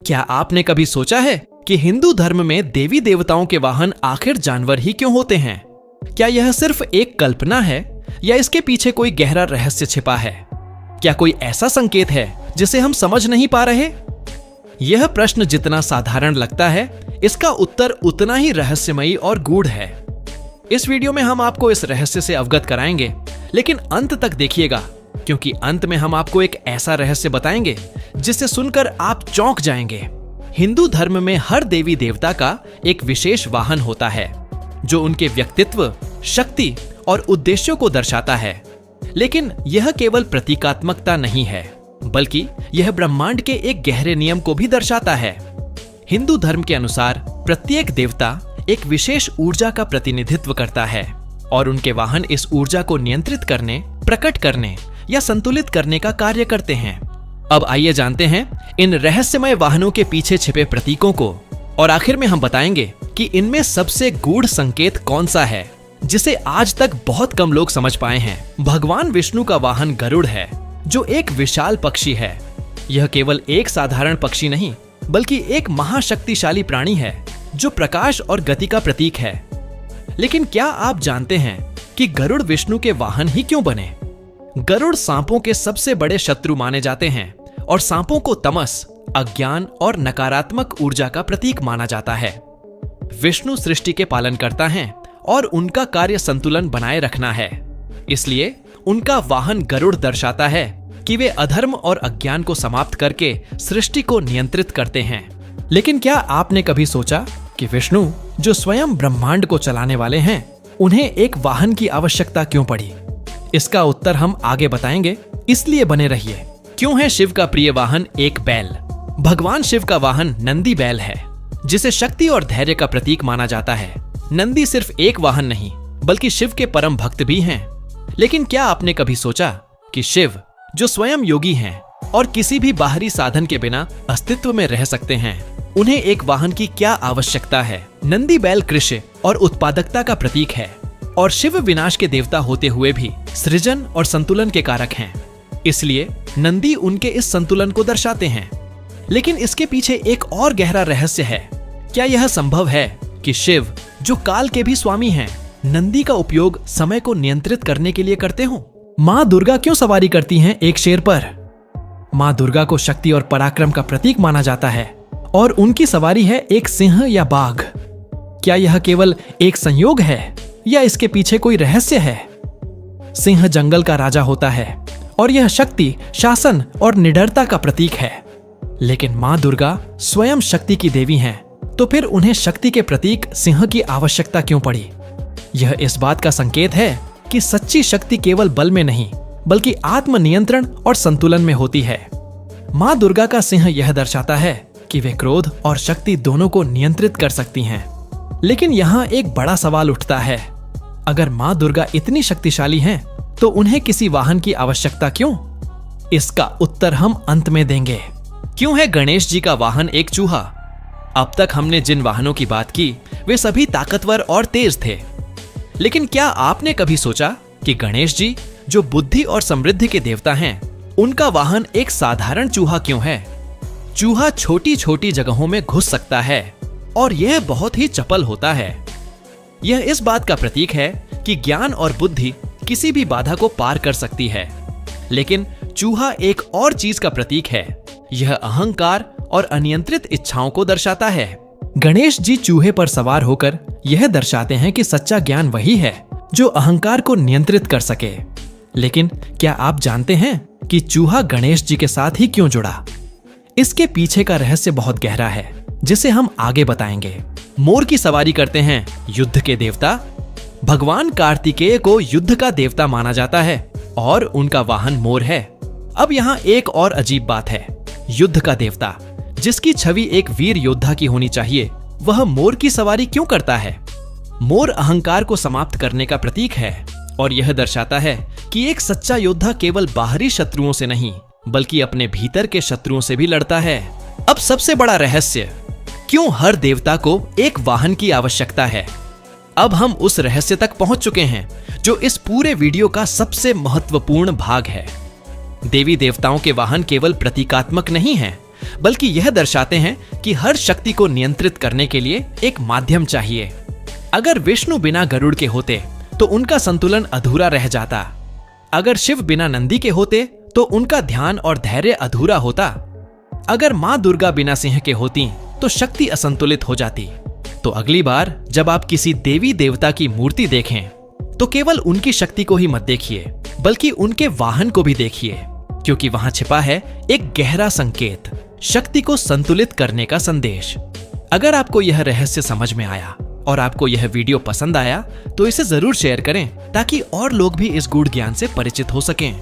क्या आपने कभी सोचा है कि हिंदू धर्म में देवी देवताओं के वाहन आखिर जानवर ही क्यों होते हैं? क्या यह सिर्फ एक कल्पना है या इसके पीछे कोई गहरा रहस्य छिपा है? क्या कोई ऐसा संकेत है जिसे हम समझ नहीं पा रहे? यह प्रश्न जितना साधारण लगता है, इसका उत्तर उतना ही रहस्यमयी और गूढ़ है। इस वीडियो में हम आपको इस रहस्य से अवगत कराएंगे, लेकिन अंत तक देखिएगा, क्योंकि अंत में हम आपको एक ऐसा रहस्य बताएंगे जिसे सुनकर आप चौंक जाएंगे। हिंदू धर्म में हर देवी देवता का एक विशेष वाहन होता है जो उनके व्यक्तित्व, शक्ति और उद्देश्यों को दर्शाता है। लेकिन यह केवल प्रतीकात्मकता नहीं है, बल्कि यह ब्रह्मांड के एक गहरे नियम को भी दर्शाता है। हिंदू धर्म के अनुसार प्रत्येक देवता एक विशेष ऊर्जा का प्रतिनिधित्व करता है और उनके वाहन इस ऊर्जा को नियंत्रित करने, प्रकट करने या संतुलित करने का कार्य करते हैं। अब आइए जानते हैं इन रहस्यमय वाहनों के पीछे छिपे प्रतीकों को, और आखिर में हम बताएंगे कि इनमें सबसे गूढ़ संकेत कौन सा है जिसे आज तक बहुत कम लोग समझ पाए हैं। भगवान विष्णु का वाहन गरुड़ है, जो एक विशाल पक्षी है। यह केवल एक साधारण पक्षी नहीं, बल्कि एक महाशक्तिशाली प्राणी है जो प्रकाश और गति का प्रतीक है। लेकिन क्या आप जानते हैं कि गरुड़ विष्णु के वाहन ही क्यों बने? गरुड़ सांपों के सबसे बड़े शत्रु माने जाते हैं और सांपों को तमस, अज्ञान और नकारात्मक ऊर्जा का प्रतीक माना जाता है। विष्णु सृष्टि के पालनकर्ता हैं और उनका कार्य संतुलन बनाए रखना है। इसलिए उनका वाहन गरुड़ दर्शाता है कि वे अधर्म और अज्ञान को समाप्त करके सृष्टि को नियंत्रित करते हैं। लेकिन क्या आपने कभी सोचा कि विष्णु, जो स्वयं ब्रह्मांड को चलाने वाले हैं, उन्हें एक वाहन की आवश्यकता क्यों पड़ी? इसका उत्तर हम आगे बताएंगे, इसलिए बने रहिए। क्यों है शिव का प्रिय वाहन एक बैल? भगवान शिव का वाहन नंदी बैल है, जिसे शक्ति और धैर्य का प्रतीक माना जाता है। नंदी सिर्फ एक वाहन नहीं, बल्कि शिव के परम भक्त भी हैं। लेकिन क्या आपने कभी सोचा कि शिव, जो स्वयं योगी हैं और किसी भी बाहरी साधन के बिना अस्तित्व में रह सकते हैं, उन्हें एक वाहन की क्या आवश्यकता है? नंदी बैल कृषि और उत्पादकता का प्रतीक है, और शिव विनाश के देवता होते हुए भी सृजन और संतुलन के कारक हैं। इसलिए नंदी उनके इस संतुलन को दर्शाते हैं। लेकिन इसके पीछे एक और गहरा रहस्य है। क्या यह संभव है कि शिव, जो काल के भी स्वामी हैं, नंदी का उपयोग समय को नियंत्रित करने के लिए करते हों? माँ दुर्गा क्यों सवारी करती हैं एक शेर पर? माँ दुर्गा को शक्ति और पराक्रम का प्रतीक माना जाता है, और उनकी सवारी है एक सिंह या बाघ। क्या यह केवल एक संयोग है या इसके पीछे कोई रहस्य है? सिंह जंगल का राजा होता है और यह शक्ति, शासन और निडरता का प्रतीक है। लेकिन माँ दुर्गा स्वयं शक्ति की देवी हैं, तो फिर उन्हें शक्ति के प्रतीक सिंह की आवश्यकता क्यों पड़ी? यह इस बात का संकेत है कि सच्ची शक्ति केवल बल में नहीं, बल्कि आत्मनियंत्रण और संतुलन में होती है। माँ दुर्गा का सिंह यह दर्शाता है कि वे क्रोध और शक्ति दोनों को नियंत्रित कर सकती हैं। लेकिन यहाँ एक बड़ा सवाल उठता है, अगर माँ दुर्गा इतनी शक्तिशाली हैं, तो उन्हें किसी वाहन की आवश्यकता क्यों? इसका उत्तर हम अंत में देंगे। क्यों है गणेश जी का वाहन एक चूहा? अब तक हमने जिन वाहनों की बात की, वे सभी ताकतवर और तेज थे। लेकिन क्या आपने कभी सोचा कि गणेश जी, जो बुद्धि और समृद्धि के देवता हैं, उनका वाहन एक साधारण चूहा क्यों है? चूहा छोटी छोटी जगहों में घुस सकता है और यह बहुत ही चपल होता है। यह इस बात का प्रतीक है कि ज्ञान और बुद्धि किसी भी बाधा को पार कर सकती है। लेकिन चूहा एक और चीज का प्रतीक है। यह अहंकार और अनियंत्रित इच्छाओं को दर्शाता है। गणेश जी चूहे पर सवार होकर यह दर्शाते हैं कि सच्चा ज्ञान वही है जो अहंकार को नियंत्रित कर सके। लेकिन क्या आप जानते हैं कि चूहा गणेश जी के साथ ही क्यों जुड़ा? इसके पीछे का रहस्य बहुत गहरा है, जिसे हम आगे बताएंगे। मोर की सवारी करते हैं युद्ध के देवता। भगवान कार्तिकेय को युद्ध का देवता माना जाता है और उनका वाहन मोर है। अब यहाँ एक और अजीब बात है। युद्ध का देवता, जिसकी छवि एक वीर योद्धा की होनी चाहिए, वह मोर की सवारी क्यों करता है? मोर अहंकार को समाप्त करने का प्रतीक है और यह दर्शाता है कि एक सच्चा योद्धा केवल बाहरी शत्रुओं से नहीं, बल्कि अपने भीतर के शत्रुओं से भी लड़ता है। अब सबसे बड़ा रहस्य, क्यों हर देवता को एक वाहन की आवश्यकता है? अब हम उस रहस्य तक पहुंच चुके हैं जो इस पूरे वीडियो का सबसे महत्वपूर्ण भाग है। देवी देवताओं के वाहन केवल प्रतीकात्मक नहीं हैं, बल्कि यह दर्शाते हैं कि हर शक्ति को नियंत्रित करने के लिए एक माध्यम चाहिए। अगर विष्णु बिना गरुड़ के होते तो उनका संतुलन अधूरा रह जाता। अगर शिव बिना नंदी के होते तो उनका ध्यान और धैर्य अधूरा होता। अगर मां दुर्गा बिना सिंह के होती तो शक्ति असंतुलित हो जाती। तो अगली बार जब आप किसी देवी देवता की मूर्ति देखें तो केवल उनकी शक्ति को ही मत देखिए, बल्कि उनके वाहन को भी देखिए, क्योंकि वहां छिपा है एक गहरा संकेत, शक्ति को संतुलित करने का संदेश। अगर आपको यह रहस्य समझ में आया और आपको यह वीडियो पसंद आया तो इसे जरूर शेयर करें ताकि और लोग भी इस गूढ़ ज्ञान से परिचित हो सकें।